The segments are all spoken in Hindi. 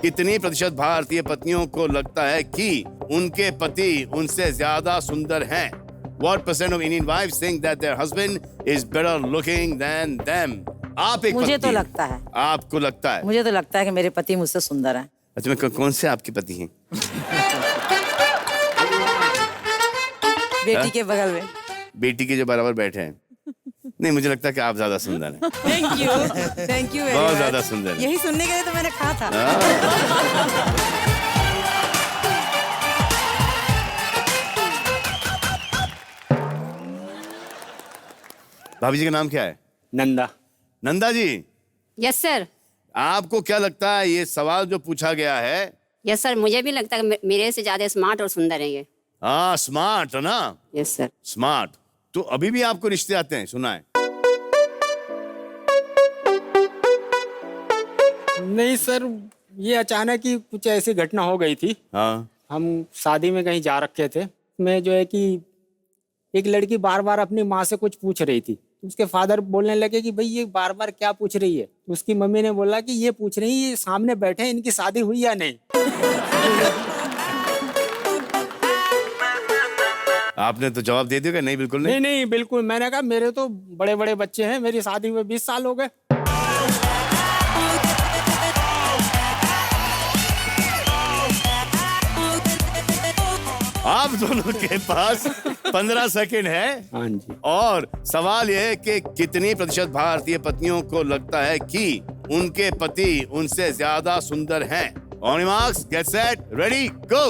कितनी प्रतिशत भारतीय पत्नियों को लगता है कि उनके पति उनसे ज्यादा सुंदर हैं? What percent of Indian wives think that their husband is better looking than them? आप एक मुझे पत्नी तो हैं। लगता है। आपको लगता है? मुझे तो लगता है कि मेरे पति मुझसे सुंदर हैं। अच्छा, मैं कौन से आपके पति हैं? बेटी के बगल में। बेटी के जो बराबर बैठे हैं। नहीं, मुझे लगता है कि आप ज्यादा सुंदर हैं। थैंक यू वेरी बहुत मच। ज्यादा सुंदर हैं। यही सुनने के लिए तो मैंने कहा था। भाभी जी का नाम क्या है? नंदा। Nanda ji, yes sir. आपको क्या लगता है ये सवाल जो पूछा गया है? यस सर, मुझे भी लगता है कि मेरे से ज्यादा स्मार्ट और सुंदर है ये। हाँ, स्मार्ट है ना? Yes sir. स्मार्ट। तो अभी भी आपको रिश्ते आते हैं? सुना है? नहीं सर, ये अचानक ही कुछ ऐसी घटना हो गई थी। हाँ। हम शादी में कहीं जा रखे थे। मैं जो है कि एक लड़की बार बार अपनी माँ से कुछ पूछ रही थी। उसके फादर बोलने लगे कि भाई ये बार बार क्या पूछ रही है। तो उसकी मम्मी ने बोला कि ये पूछ रही है ये सामने बैठे हैं, इनकी शादी हुई या नहीं। आपने तो जवाब दे दिया? नहीं, बिल्कुल नहीं। नहीं बिल्कुल। मैंने कहा मेरे तो बड़े बड़े बच्चे हैं, मेरी शादी हुए 20 साल हो गए। आप दोनों के पास 15 सेकंड है। हाँ जी। और सवाल यह है कि कितनी प्रतिशत भारतीय पत्नियों को लगता है कि उनके पति उनसे ज्यादा सुंदर हैं? On your marks, get set, ready, go.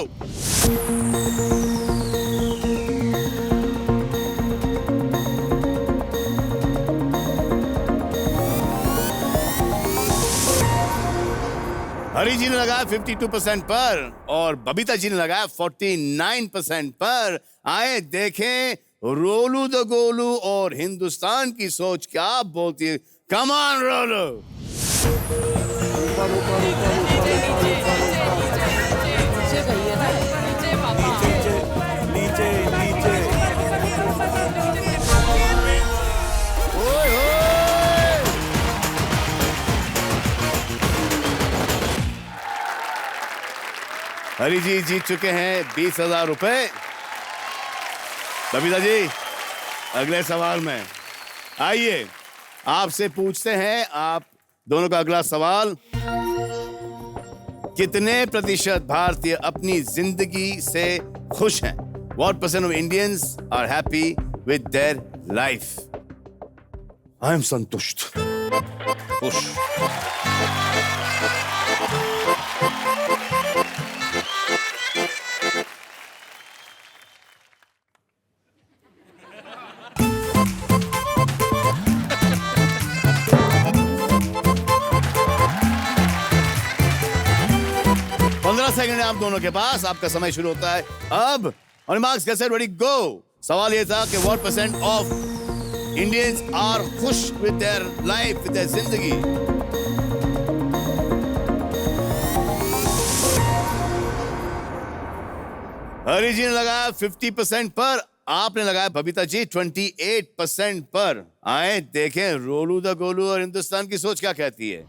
Hari ji ने लगाया 52% पर और बबीता जी ने लगाया 49% पर। आए देखें रोलू द गोलू और हिंदुस्तान की सोच क्या बोलती है। Come on रोलू। हरी जी जीत चुके हैं 20,000 रुपए। बबीता जी, अगले सवाल में आइए आपसे पूछते हैं आप दोनों का अगला सवाल। कितने प्रतिशत भारतीय अपनी जिंदगी से खुश हैं? What percent of Indians are happy with their life? I am संतुष्ट, खुश। सेकंड है आप दोनों के पास। आपका समय शुरू होता है अब। On marks, get set, ready, go. सवाल ये था कि what percent of Indians are खुश with their life, with their जिंदगी? हरी जी ने लगाया 50% पर। आपने लगाया बबीता जी 28% पर। आए देखें रोलू द गोलू और हिंदुस्तान की सोच क्या कहती है।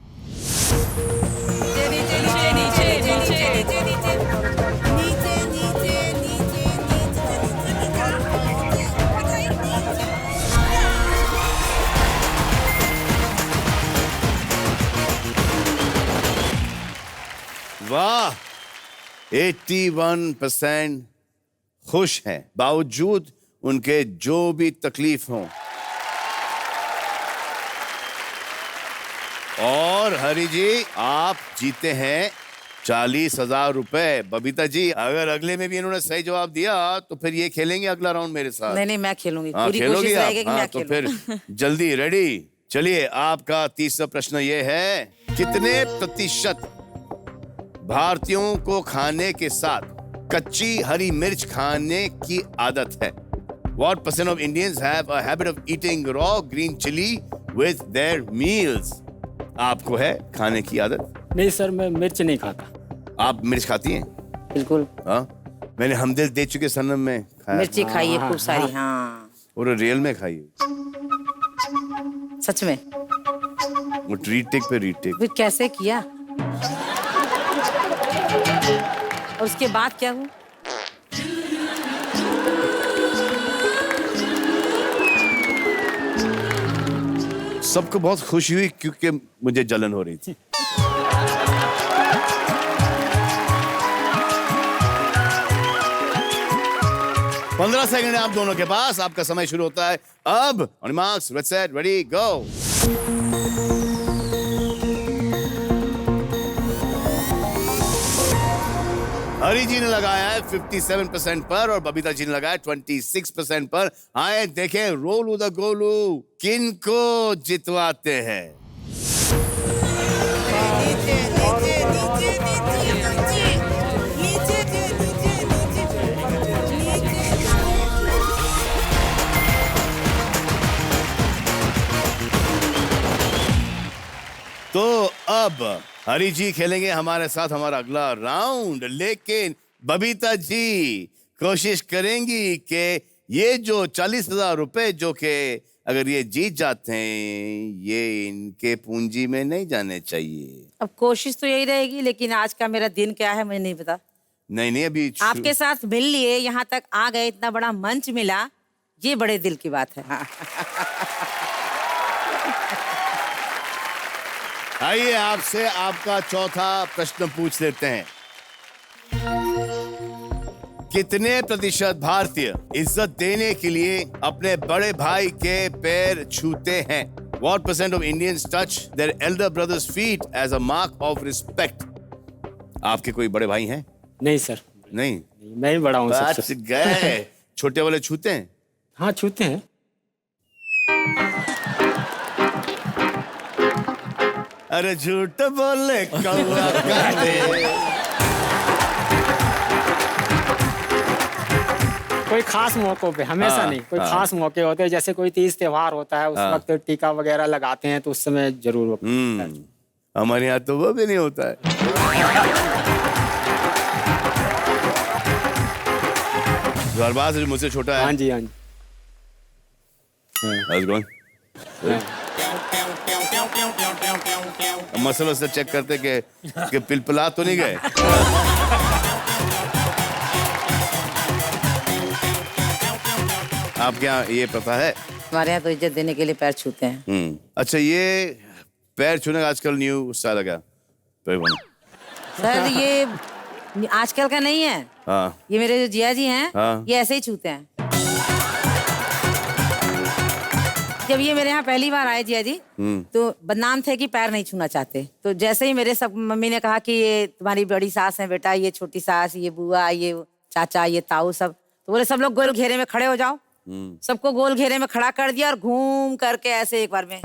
वाह, 81% खुश हैं बावजूद उनके जो भी तकलीफ हों। और हरी जी आप जीते हैं 40,000 रुपए। बबीता जी, अगर अगले में भी इन्होंने सही जवाब दिया तो फिर ये खेलेंगे अगला राउंड मेरे साथ। नहीं मैं खेलूंगी। हाँ, पूरी खेलोगी कोशिश आप? रहेगी कि हाँ, मैं तो खेलूं। फिर जल्दी रेडी। चलिए, आपका तीसरा प्रश्न ये है, कितने प्रतिशत भारतीयों को खाने के साथ कच्ची हरी मिर्च खाने की आदत है? What percent of Indians have a habit of eating raw green chili with their meals? आपको है खाने की आदत? नहीं सर, मैं मिर्च नहीं खाता। आप मिर्च खाती हैं? बिल्कुल। हाँ, मैंने हम दिल दे चुके सनम में खाया। मिर्ची खाइए खूब सारी। हाँ, और रियल में खाइए। सच में। वो रीटेक पे रीटेक। फिर कैसे किया? और उसके बाद क्या हुआ? सबको बहुत खुशी हुई क्योंकि मुझे जलन हो रही थी। पंद्रह सेकंड है आप दोनों के पास, आपका समय शुरू होता है अब। On marks, get set, ready, go. Hari ji ने लगाया है 57% पर और बबीता जी ने लगाया 26% पर। आए देखें रोलू द गोलू किनको जितवाते हैं। तो अब हरी जी खेलेंगे हमारे साथ हमारा अगला राउंड, लेकिन बबीता जी कोशिश करेंगी कि ये जो 40,000 रुपए जो कि अगर ये जीत जाते हैं ये इनके पूंजी में नहीं जाने चाहिए। अब कोशिश तो यही रहेगी, लेकिन आज का मेरा दिन क्या है मुझे नहीं पता। नहीं अभी आपके साथ मिल लिए, यहाँ तक आ गए, इतना बड़ा मंच मिला, ये बड़े दिल की बात है। आइए आपसे आपका चौथा प्रश्न पूछ लेते हैं। कितने प्रतिशत भारतीय इज्जत देने के लिए अपने बड़े भाई के पैर छूते हैं? What percent of Indians touch their elder brother's feet as a mark of respect? आपके कोई बड़े भाई हैं? नहीं सर, नहीं, मैं ही बड़ा हूँ बच सबसे। गए। छोटे वाले छूते हैं? हाँ छूते हैं। अरे झूठ बोले कौआ काटे। कोई खास मौकों पे, हमेशा हाँ, नहीं, कोई हाँ। खास मौके होते हैं, जैसे कोई तीज त्योहार होता है उस हाँ। वक्त टीका वगैरह लगाते हैं तो उस समय जरूर वो करता है। हमारे यहाँ तो वो भी नहीं होता है। जो अरबाज जो मुझसे छोटा है। हाँ जी, हाँ जी। How's it going? मसल से चेक करते कि पिलपिला तो नहीं गए। आपके यहाँ ये प्रथा है? हमारे यहाँ तो इज्जत देने के लिए पैर छूते हैं। अच्छा, ये पैर छूने का आजकल न्यू स्टाइल है क्या? पैर छूना। सर ये आजकल का नहीं है। हाँ। ये मेरे जो जिया जी हैं, हाँ। ये ऐसे ही छूते हैं। जब ये मेरे यहाँ पहली बार आए जिया जी, तो बदनाम थे कि पैर नहीं छूना चाहते। तो जैसे ही मेरे सब मम्मी ने कहा कि ये तुम्हारी बड़ी सास है बेटा, ये छोटी सास, ये बुआ, ये चाचा, ये ताऊ, सब, तो बोले सब लोग गोल घेरे में खड़े हो जाओ। सबको गोल घेरे में खड़ा कर दिया और घूम करके ऐसे एक बार में